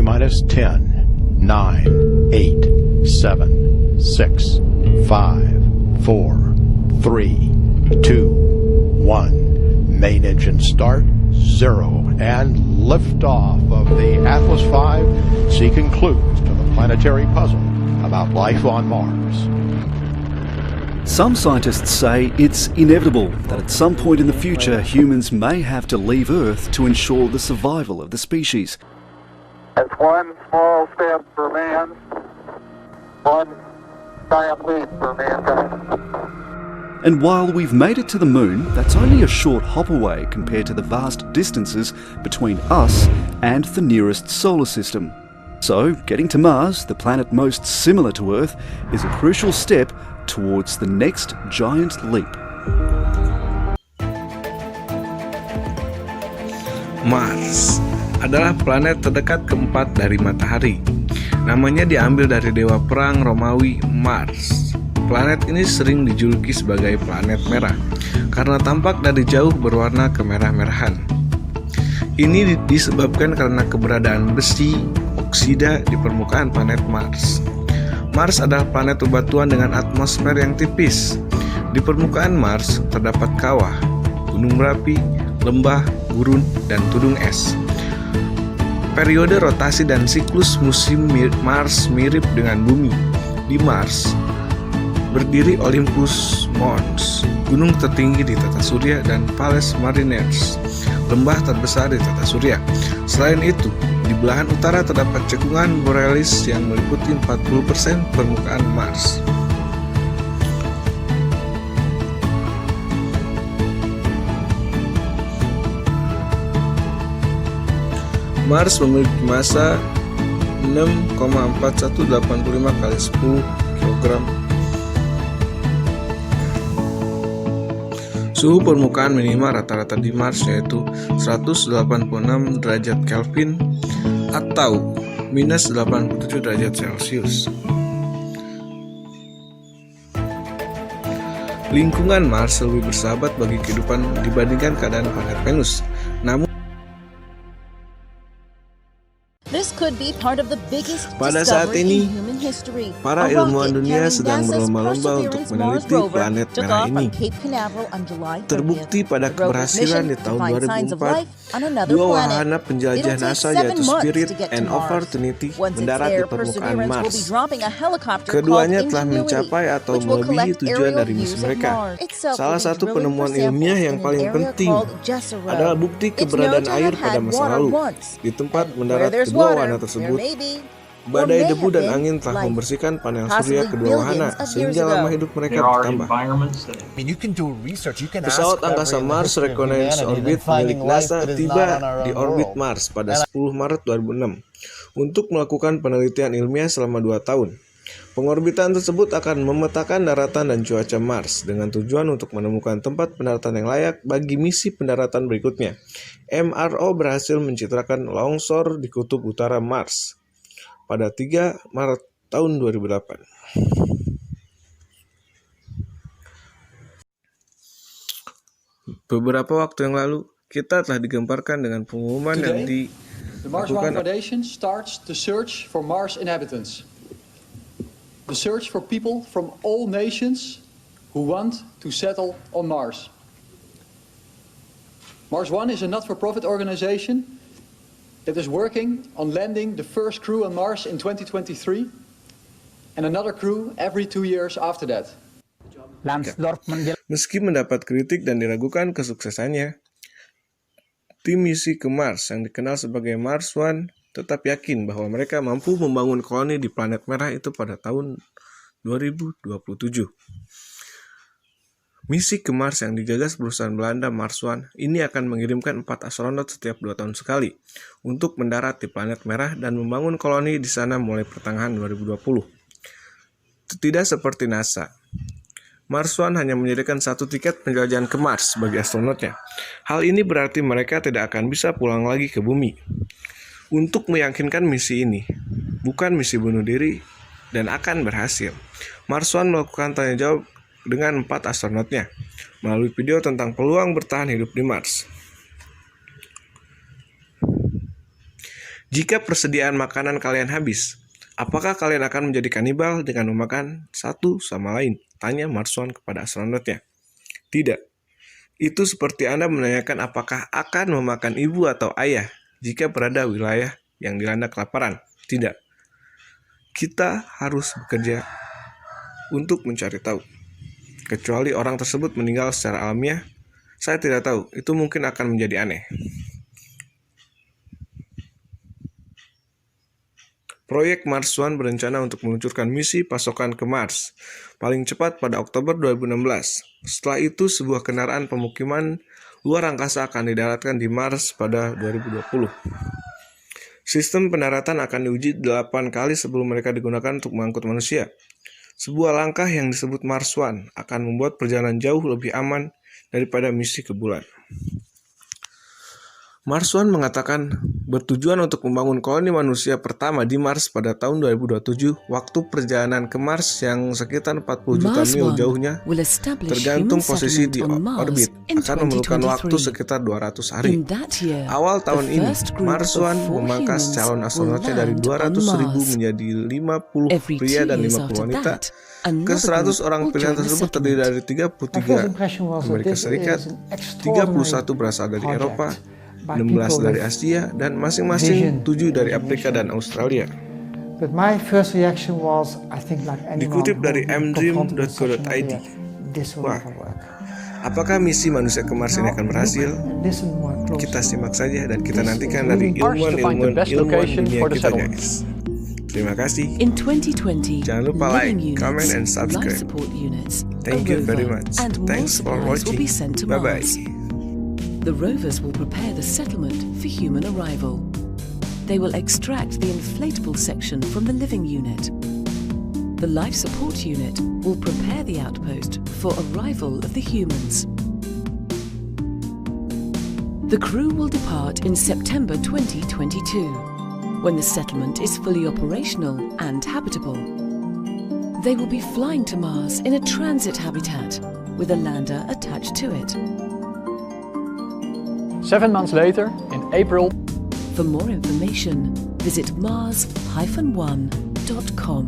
minus 10, 9, 8, 7, 6, 5, 4, 3, 2, 1. Main engine start, 0, and liftoff of the Atlas V, seeking clues to the planetary puzzle about life on Mars. Some scientists say it's inevitable that at some point in the future humans may have to leave Earth to ensure the survival of the species. It's one small step for man, one giant leap for mankind. And while we've made it to the moon, that's only a short hop away compared to the vast distances between us and the nearest solar system. So, getting to Mars, the planet most similar to Earth, is a crucial step towards the next giant leap. Mars adalah planet terdekat keempat dari Matahari. Namanya diambil dari dewa perang Romawi Mars. Planet ini sering dijuluki sebagai planet merah karena tampak dari jauh berwarna kemerah-merahan. Ini disebabkan karena keberadaan besi oksida di permukaan planet Mars. Mars adalah planet bebatuan dengan atmosfer yang tipis. Di permukaan Mars terdapat kawah, gunung berapi, lembah, gurun, dan tudung es. Periode rotasi dan siklus musim Mars mirip dengan Bumi. Di Mars berdiri Olympus Mons, gunung tertinggi di tata surya, dan Valles Marineris, lembah terbesar di tata surya. Selain itu, di belahan utara terdapat cekungan Borealis yang meliputi 40% permukaan Mars. Mars memiliki massa 6,4185 kali 10 kg. Suhu permukaan minimal rata-rata di Mars yaitu 186 derajat Kelvin atau minus 87 derajat Celcius. Lingkungan Mars lebih bersahabat bagi kehidupan dibandingkan keadaan planet Venus. Namun pada saat ini, para ilmuwan dunia sedang berlomba-lomba untuk meneliti planet merah ini. Terbukti pada keberhasilan di tahun 2004, dua wahana penjelajah NASA yaitu Spirit and Opportunity mendarat di permukaan Mars. Keduanya telah mencapai atau melebihi tujuan dari misi mereka. Salah satu penemuan ilmiah yang paling penting adalah bukti keberadaan air pada masa lalu. Di tempat mendarat kedua wahana tersebut, badai debu dan angin telah membersihkan panel surya kedua wahana sehingga lama hidup mereka bertambah. Pesawat angkasa Mars Reconnaissance Orbit milik NASA tiba di orbit Mars pada 10 Maret 2006 untuk melakukan penelitian ilmiah selama 2 tahun. Pengorbitan tersebut akan memetakan daratan dan cuaca Mars dengan tujuan untuk menemukan tempat pendaratan yang layak bagi misi pendaratan berikutnya. MRO berhasil mencitrakan longsor di kutub utara Mars pada 3 Maret tahun 2008. Beberapa waktu yang lalu, kita telah digemparkan dengan pengumuman yang the Mars One Foundation starts the search for Mars inhabitants. The search for people from all nations who want to settle on Mars. Mars One is a not-for-profit organization that is working on landing the first crew on Mars in 2023 and another crew every 2 years after that. Meski mendapat kritik dan diragukan kesuksesannya, tim misi ke Mars yang dikenal sebagai Mars One tetap yakin bahwa mereka mampu membangun koloni di planet merah itu pada tahun 2027. Misi ke Mars yang digagas perusahaan Belanda Mars One ini akan mengirimkan 4 astronot setiap 2 tahun sekali untuk mendarat di planet merah dan membangun koloni di sana mulai pertengahan 2020. Tidak seperti NASA, Mars One hanya menyediakan 1 tiket penjelajahan ke Mars bagi astronotnya. Hal ini berarti mereka tidak akan bisa pulang lagi ke bumi. Untuk meyakinkan misi ini, bukan misi bunuh diri dan akan berhasil, Mars One melakukan tanya jawab dengan 4 astronotnya melalui video tentang peluang bertahan hidup di Mars. Jika persediaan makanan kalian habis, apakah kalian akan menjadi kanibal dengan memakan satu sama lain? Tanya Mars One kepada astronotnya. Tidak. Itu seperti Anda menanyakan apakah akan memakan ibu atau ayah jika berada wilayah yang dilanda kelaparan. Tidak. Kita harus bekerja untuk mencari tahu. Kecuali orang tersebut meninggal secara alamiah, saya tidak tahu, itu mungkin akan menjadi aneh. Proyek Mars One berencana untuk meluncurkan misi pasokan ke Mars, paling cepat pada Oktober 2016. Setelah itu, sebuah kendaraan pemukiman luar angkasa akan didaratkan di Mars pada 2020. Sistem pendaratan akan diuji 8 kali sebelum mereka digunakan untuk mengangkut manusia. Sebuah langkah yang disebut Mars One akan membuat perjalanan jauh lebih aman daripada misi ke bulan. Mars One mengatakan bertujuan untuk membangun koloni manusia pertama di Mars pada tahun 2027, waktu perjalanan ke Mars yang sekitar 40 juta mil jauhnya, tergantung posisi di orbit, akan memerlukan waktu sekitar 200 hari. Awal tahun ini, Mars One memangkas calon astronotnya dari 200.000 menjadi 50 pria dan 50 wanita. Ke 100 orang pilihan tersebut terdiri dari 33 Amerika Serikat, 31 berasal dari Eropa, 16 dari Asia, dan masing-masing 7 dari Afrika dan Australia. Dikutip dari mdream.co.id. Wah, apakah misi manusia ke Mars ini akan berhasil? Kita simak saja dan kita nantikan dari ilmuwan dunia kita, guys. Terima kasih. Jangan lupa like, comment, and subscribe. Thank you very much. Thanks for watching. Bye-bye. The rovers will prepare the settlement for human arrival. They will extract the inflatable section from the living unit. The life support unit will prepare the outpost for arrival of the humans. The crew will depart in September 2022, when the settlement is fully operational and habitable. They will be flying to Mars in a transit habitat with a lander attached to it. 7 months later, in April. For more information, visit mars-one.com.